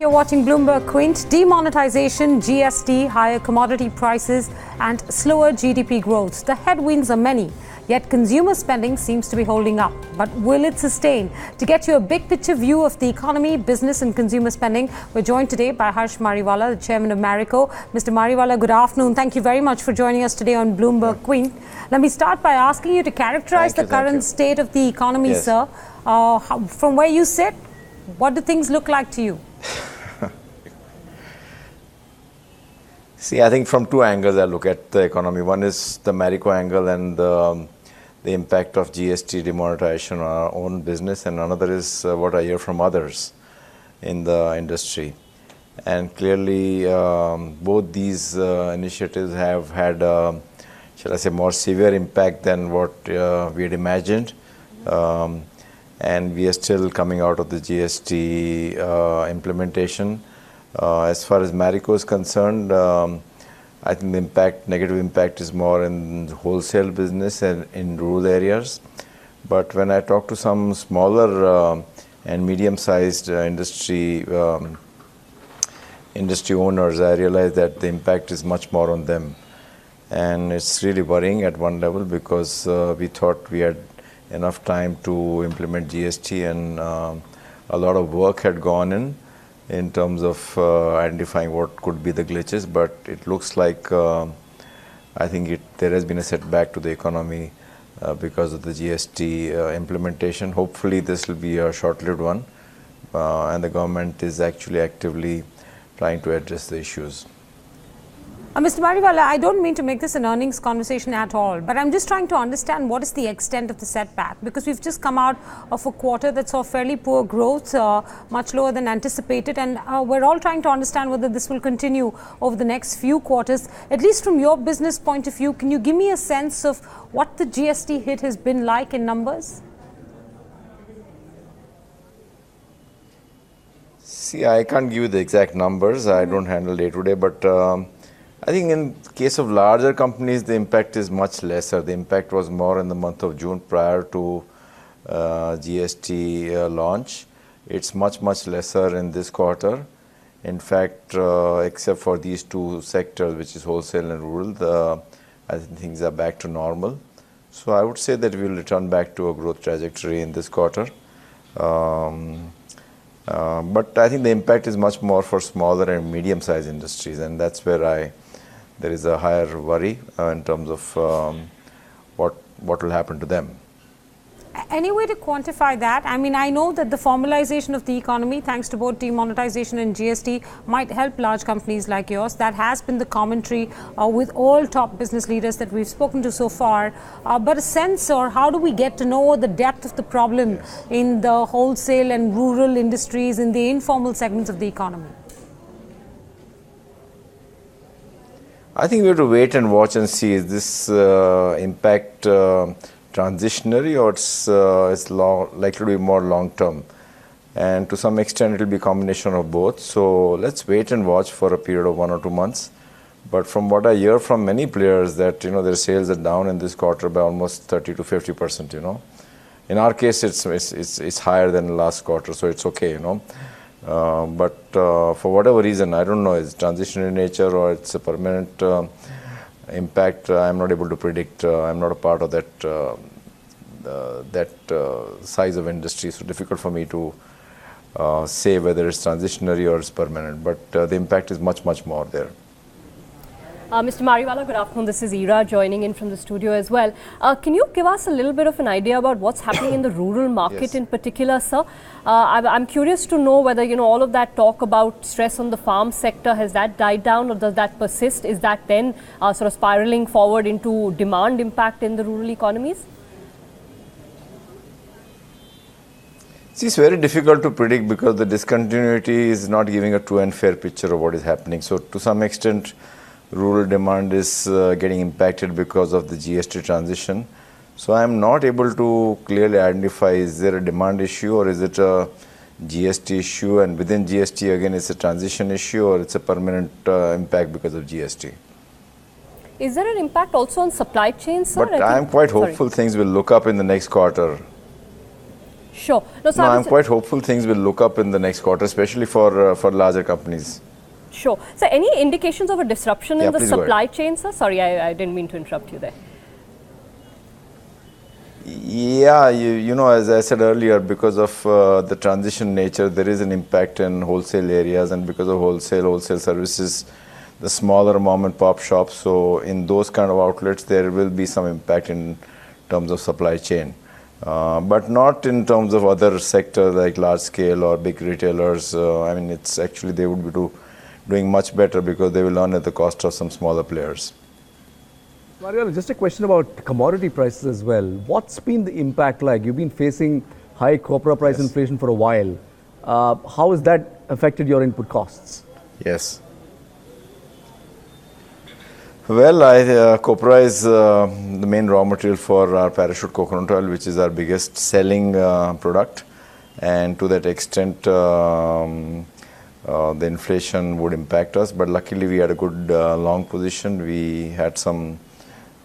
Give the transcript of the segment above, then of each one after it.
You're watching Bloomberg Quint. Demonetisation, GST, higher commodity prices and slower GDP growth. The headwinds are many, yet consumer spending seems to be holding up. But will it sustain? To get you a big picture view of the economy, business and consumer spending, we're joined today by Harsh Mariwala, the chairman of Marico. Mr. Mariwala, good afternoon. Thank you very much for joining us today on Bloomberg Quint. Let me start by asking you to characterize the current state of the economy, sir. From where you sit, what do things look like to you? See, I think from two angles I look at the economy. One is the Marico angle and the impact of GST demonetization on our own business, and another is what I hear from others in the industry. And clearly, both these initiatives have had, shall I say, more severe impact than what we had imagined. And we are still coming out of the GST implementation. As far as Marico is concerned, I think the negative impact is more in wholesale business and in rural areas. But when I talk to some smaller and medium-sized industry owners, I realize that the impact is much more on them. And it's really worrying at one level because we thought we had enough time to implement GST, and a lot of work had gone in terms of identifying what could be the glitches, but it looks like I think there has been a setback to the economy because of the GST implementation. Hopefully this will be a short-lived one, and the government is actually actively trying to address the issues. Mr. Mariwala, I don't mean to make this an earnings conversation at all, but I'm just trying to understand what is the extent of the setback, because we've just come out of a quarter that saw fairly poor growth, much lower than anticipated, and we're all trying to understand whether this will continue over the next few quarters. At least from your business point of view, can you give me a sense of what the GST hit has been like in numbers? See, I can't give you the exact numbers. I don't handle day-to-day, but I think in case of larger companies, the impact is much lesser. The impact was more in the month of June prior to GST launch. It's much lesser in this quarter. In fact, except for these two sectors, which is wholesale and rural, I think things are back to normal. So I would say that we will return back to a growth trajectory in this quarter. But I think the impact is much more for smaller and medium-sized industries, and that's where there is a higher worry in terms of what will happen to them. Any way to quantify that? I mean, I know that the formalization of the economy, thanks to both demonetization and GST, might help large companies like yours. That has been the commentary with all top business leaders that we've spoken to so far. But a sense, or how do we get to know the depth of the problem in the wholesale and rural industries, in the informal segments of the economy? I think we have to wait and watch and see, is this impact transitionary, or it's likely to be more long-term? And to some extent, it will be a combination of both. So let's wait and watch for a period of 1 or 2 months. But from what I hear from many players, that their sales are down in this quarter by almost 30 to 50%. In our case, it's higher than last quarter, so it's okay. But for whatever reason, I don't know, it's transitionary nature or it's a permanent impact, I'm not able to predict. I'm not a part of that size of industry, so difficult for me to say whether it's transitionary or it's permanent, but the impact is much more there. Mr. Mariwala, good afternoon. This is Ira joining in from the studio as well. Can you give us a little bit of an idea about what's happening in the rural market in particular, sir? I'm curious to know whether, all of that talk about stress on the farm sector, has that died down or does that persist? Is that then sort of spiraling forward into demand impact in the rural economies? See, it's very difficult to predict because the discontinuity is not giving a true and fair picture of what is happening. So to some extent, rural demand is getting impacted because of the GST transition. So I'm not able to clearly identify, is there a demand issue or is it a GST issue, and within GST again it's a transition issue, or it's a permanent impact because of GST. Is there an impact also on supply chains, sir? But I'm quite hopeful things will look up in the next quarter. Sure. No, I'm quite hopeful things will look up in the next quarter, especially for larger companies. Sure. So any indications of a disruption in the supply chain, sir? Sorry, I didn't mean to interrupt you there. Yeah, you know, as I said earlier, because of the transition nature, there is an impact in wholesale areas, and because of wholesale services, the smaller mom and pop shops. So in those kind of outlets, there will be some impact in terms of supply chain. But not in terms of other sectors like large scale or big retailers. I mean, it's actually they would be doing much better because they will earn at the cost of some smaller players. Mariwala, just a question about commodity prices as well. What's been the impact like? You've been facing high copra price inflation for a while. How has that affected your input costs? Yes. Well, copra is the main raw material for our parachute coconut oil, which is our biggest selling product. And to that extent, the inflation would impact us. But luckily, we had a good long position. We had some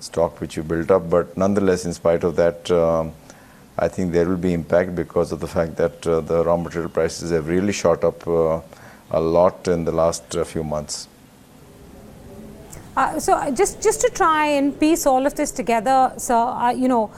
stock which we built up. But nonetheless, in spite of that, I think there will be impact because of the fact that the raw material prices have really shot up a lot in the last few months. So just to try and piece all of this together, sir, you know,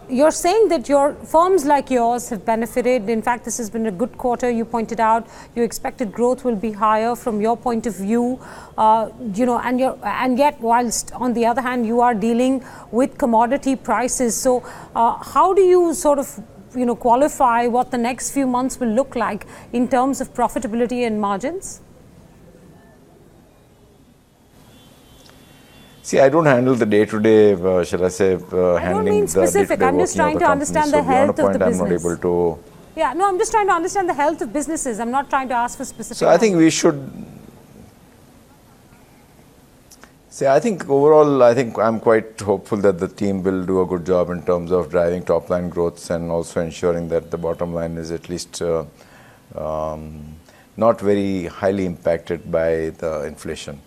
you're saying that your firms like yours have benefited. In fact, this has been a good quarter. You pointed out you expected growth will be higher from your point of view, you know, and yet whilst on the other hand you are dealing with commodity prices. So how do you sort of, you know, qualify what the next few months will look like in terms of profitability and margins? See, I don't handle the day-to-day, shall I say, I don't mean specific. I'm just trying to understand the health of the business. I'm not able to. Yeah, no, I'm just trying to understand the health of businesses. I'm not trying to ask for specific. So I think we should. See, I think overall, I'm quite hopeful that the team will do a good job in terms of driving top-line growth and also ensuring that the bottom line is at least not very highly impacted by the inflation.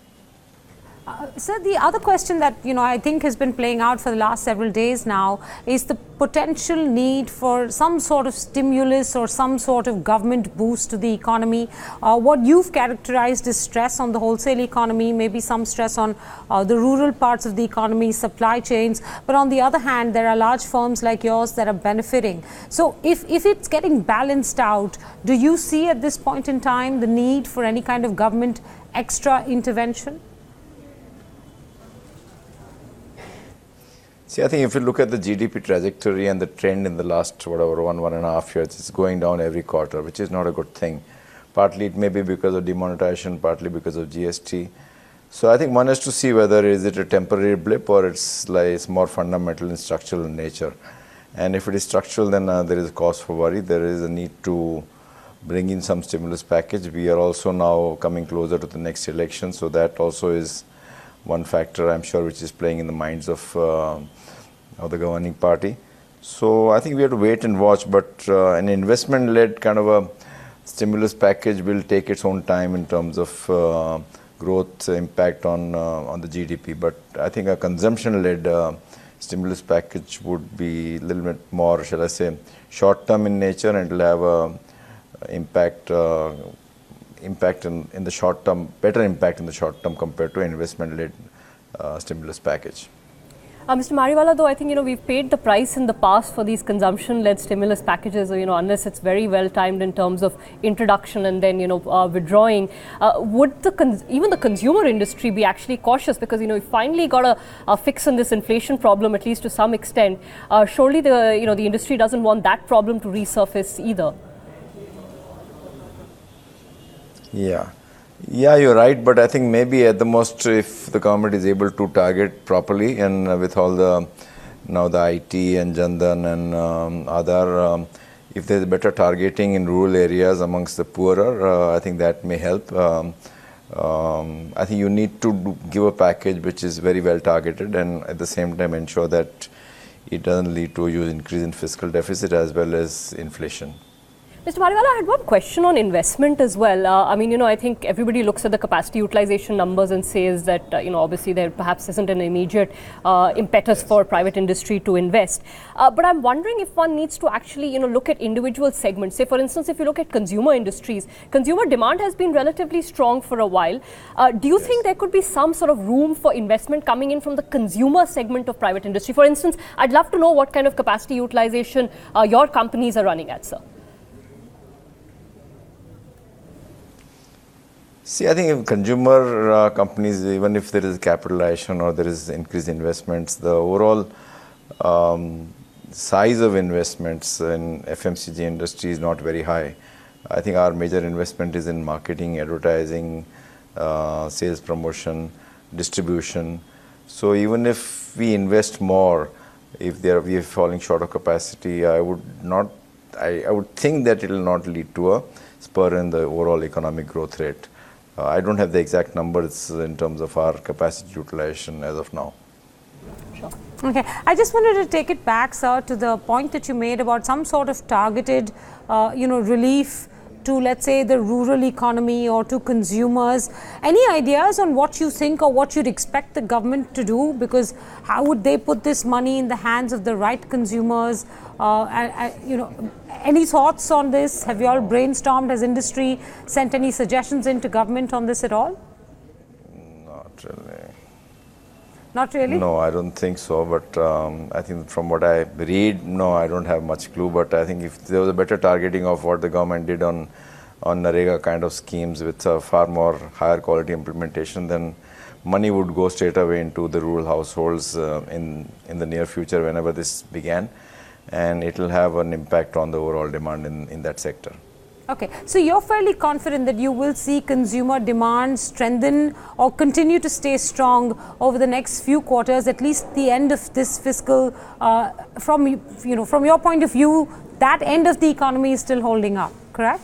Sir, the other question that, you know, I think has been playing out for the last several days now is the potential need for some sort of stimulus or some sort of government boost to the economy. What you've characterized as stress on the wholesale economy, maybe some stress on the rural parts of the economy, supply chains. But on the other hand, there are large firms like yours that are benefiting. So if it's getting balanced out, do you see at this point in time the need for any kind of government extra intervention? See, I think if you look at the GDP trajectory and the trend in the last, whatever, 1.5 years, it's going down every quarter, which is not a good thing. Partly it may be because of demonetisation, partly because of GST. So I think one has to see whether is it a temporary blip or it's more fundamental and structural in nature. And if it is structural, then there is a cause for worry. There is a need to bring in some stimulus package. We are also now coming closer to the next election, so that also is one factor, I'm sure, which is playing in the minds of the governing party. So I think we have to wait and watch, but an investment-led kind of a stimulus package will take its own time in terms of growth impact on the GDP. But I think a consumption-led stimulus package would be a little bit more, shall I say, short-term in nature, and will have a impact in the short term, better impact in the short term compared to investment-led stimulus package. Mr. Mariwala, though, I think, you know, we've paid the price in the past for these consumption-led stimulus packages, you know, unless it's very well timed in terms of introduction and then, you know, withdrawing. Would even the consumer industry be actually cautious? Because, you know, we finally got a fix on this inflation problem, at least to some extent. Surely the industry doesn't want that problem to resurface either. Yeah, you're right, but I think maybe at the most, if the government is able to target properly and with all the IT and Jandan and other, if there's better targeting in rural areas amongst the poorer, I think that may help. I think you need to give a package which is very well targeted and at the same time ensure that it doesn't lead to a huge increase in fiscal deficit as well as inflation. Mr. Mariwala, I had one question on investment as well. I think everybody looks at the capacity utilization numbers and says that, obviously there perhaps isn't an immediate impetus for private industry to invest. But I'm wondering if one needs to actually, look at individual segments. Say, for instance, if you look at consumer industries, consumer demand has been relatively strong for a while. Do you think there could be some sort of room for investment coming in from the consumer segment of private industry? For instance, I'd love to know what kind of capacity utilization your companies are running at, sir. See, I think in consumer companies, even if there is capitalization or there is increased investments, the overall size of investments in FMCG industry is not very high. I think our major investment is in marketing, advertising, sales promotion, distribution. So even if we invest more, if we are falling short of capacity, I would think that it will not lead to a spur in the overall economic growth rate. I don't have the exact numbers in terms of our capacity utilization as of now. Sure. Okay, I just wanted to take it back, sir, to the point that you made about some sort of targeted, relief to, let's say, the rural economy or to consumers. Any ideas on what you think or what you'd expect the government to do? Because how would they put this money in the hands of the right consumers? Any thoughts on this? Have you all brainstormed? Has industry sent any suggestions into government on this at all? Not really. Not really? No, I don't think so. But I think from what I read, no, I don't have much clue. But I think if there was a better targeting of what the government did on Narega kind of schemes with a far more higher quality implementation, then money would go straight away into the rural households in the near future whenever this began. And it will have an impact on the overall demand in that sector. Okay, so you're fairly confident that you will see consumer demand strengthen or continue to stay strong over the next few quarters, at least the end of this fiscal. From your point of view, that end of the economy is still holding up, correct?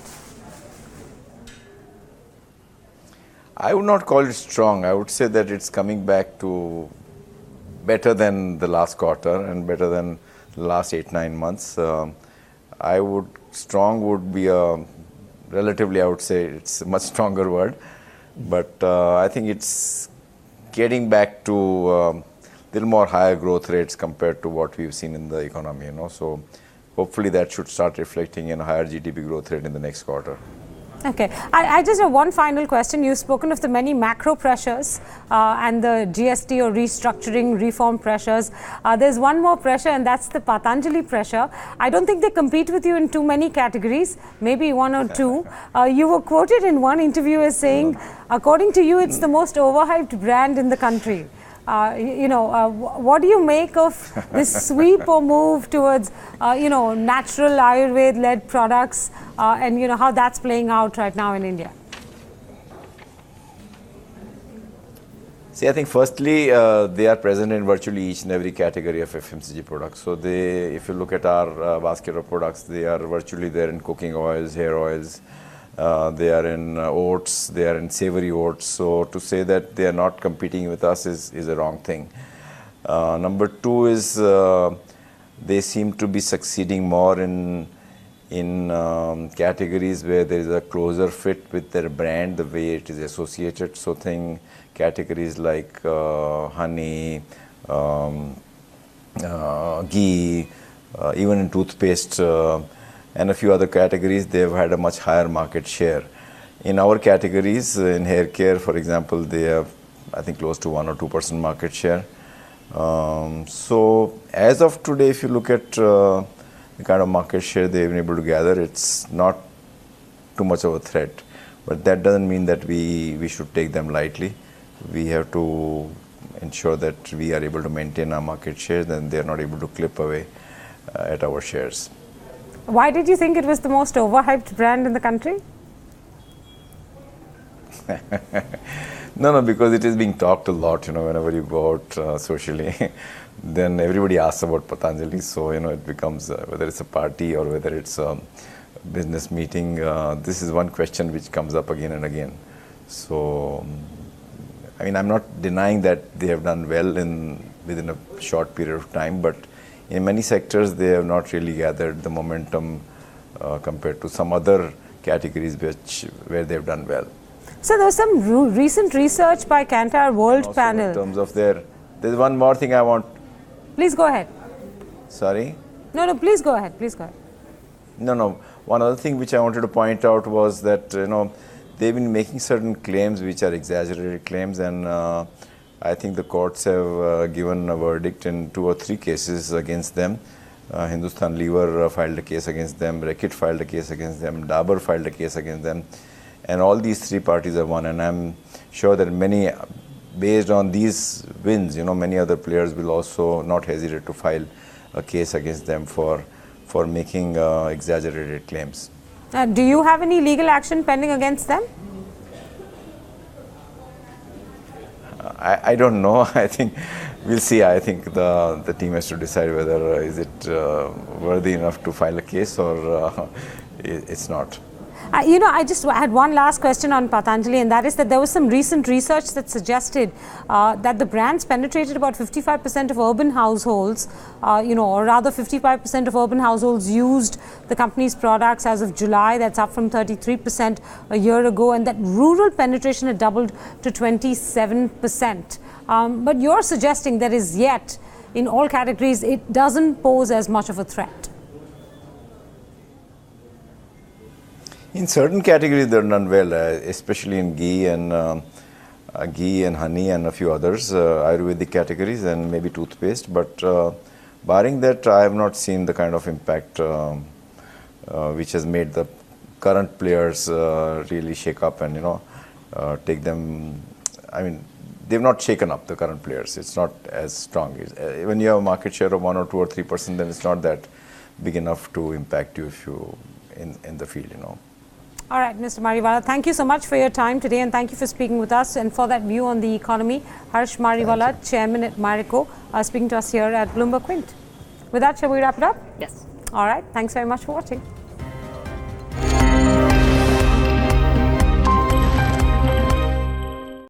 I would not call it strong. I would say that it's coming back to better than the last quarter and better than the last 8-9 months. Strong would be a relatively, I would say it's a much stronger word, but I think it's getting back to little more higher growth rates compared to what we've seen in the economy, So hopefully that should start reflecting in a higher GDP growth rate in the next quarter. Okay, I just have one final question. You've spoken of the many macro pressures and the GST or restructuring reform pressures. There's one more pressure, and that's the Patanjali pressure. I don't think they compete with you in too many categories, maybe one or two. You were quoted in one interview as saying, according to you, it's the most overhyped brand in the country. What do you make of this sweep or move towards, natural Ayurveda-led products and, how that's playing out right now in India? See, I think firstly, they are present in virtually each and every category of FMCG products. So if you look at our basket of products, they are virtually there in cooking oils, hair oils, they are in oats, they are in savory oats. So to say that they are not competing with us is a wrong thing. Number two is they seem to be succeeding more in categories where there is a closer fit with their brand, the way it is associated. So think categories like honey, ghee, even in toothpaste, and a few other categories, they've had a much higher market share. In our categories, in hair care, for example, they have, I think, close to 1 or 2% market share. So as of today, if you look at the kind of market share they've been able to gather, it's not too much of a threat. But that doesn't mean that we should take them lightly. We have to ensure that we are able to maintain our market shares and they're not able to clip away at our shares. Why did you think it was the most overhyped brand in the country? No, because it is being talked a lot, whenever you go out socially, then everybody asks about Patanjali. So, it becomes, whether it's a party or whether it's a business meeting, this is one question which comes up again and again. So, I'm not denying that they have done well within a short period of time, but in many sectors, they have not really gathered the momentum compared to some other categories where they've done well. So there was some recent research by Kantar World Also Panel. in terms of there's one more thing I want. Please go ahead. Sorry? No, please go ahead. Please go ahead. No. One other thing which I wanted to point out was that, they've been making certain claims which are exaggerated claims, and I think the courts have given a verdict in 2 or 3 cases against them. Hindustan Lever filed a case against them, Reckitt filed a case against them, Dabur filed a case against them, and all these 3 parties have won. And I'm sure that many, based on these wins, many other players will also not hesitate to file a case against them for making exaggerated claims. Do you have any legal action pending against them? I don't know. I think we'll see. I think the team has to decide whether is it worthy enough to file a case or it's not. I just had one last question on Patanjali, and that is that there was some recent research that suggested that the brands penetrated about 55% of urban households, or rather 55% of urban households used the company's products as of July. That's up from 33% a year ago, and that rural penetration had doubled to 27%. But you're suggesting that is yet, in all categories, it doesn't pose as much of a threat. In certain categories, they're done well, especially in ghee and honey and a few others, Ayurvedic categories and maybe toothpaste. But barring that, I have not seen the kind of impact which has made the current players really shake up and take them. I mean, they've not shaken up the current players. It's not as strong. When you have a market share of 1 or 2 or 3%, then it's not that big enough to impact you if you in the field. All right, Mr. Mariwala, thank you so much for your time today, and thank you for speaking with us and for that view on the economy. Harsh Mariwala, Chairman at Marico, speaking to us here at Bloomberg Quint. With that, shall we wrap it up? Yes. All right, thanks very much for watching.